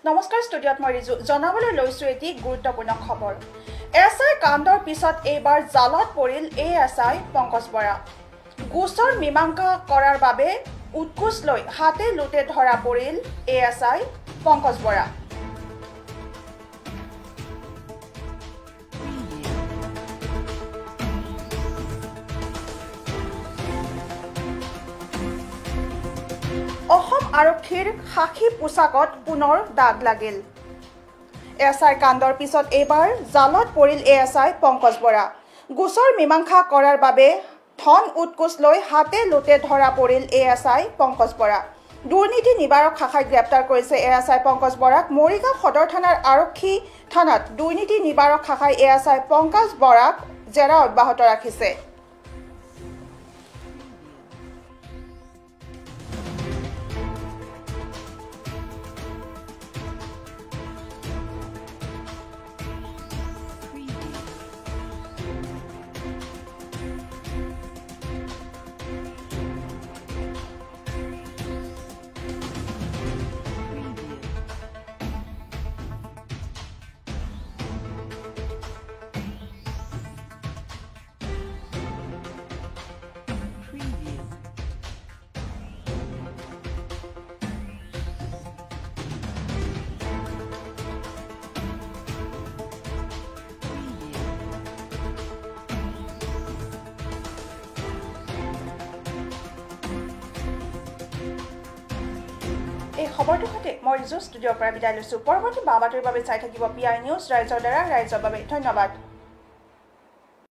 নমস্কাৰ ষ্টুডিঅ'ত মই ৰিজু জনাবলৈ লৈছো এটি গুৰুত্বপূৰ্ণ খবৰ এছআই কাণ্ডৰ পিছত এইবাৰ জালত পৰিল এএছআই পংকজ বৰা গোচৰ মীমাংসা কৰাৰ বাবে উৎকোচ লৈ হাতে লুটে ধৰা পৰিল এএছআই পংকজ বৰা অসম আৰক্ষীৰ সাক্ষী পোছাকত পুনৰ দাগ লাগিল এছআই কাণ্ডৰ পিছত এইবাৰ জালত পৰিল এএছআই পংকজ বৰা গোচৰ মীমাংসা কৰাৰ বাবে ধন উৎকোচ লৈ হাতে লুটে ধৰা পৰিল এএছআই পংকজ বৰা দুৰ্নীতি নিবাৰক শাখাই গ্ৰেপ্তাৰ কৰিছে এএছআই পংকজ বৰাক মৰিগাঁও সদৰ থানাৰ আৰক্ষী থানাত দুৰ্নীতি নিবাৰক শাখাই এএছআই পংকজ বৰাক জেৰা অব্যাহত ৰাখিছে এই খবৰটো সৈতে মই ৰিজু ষ্টুডিঅ'ৰ পৰা বিদায় লৈছো পৰৱৰ্তী বাতৰিৰ বাবে চাই থাকিব পিআই নিউজ ৰাইজৰ দ্বাৰা ৰাইজৰ বাবে ধন্যবাদ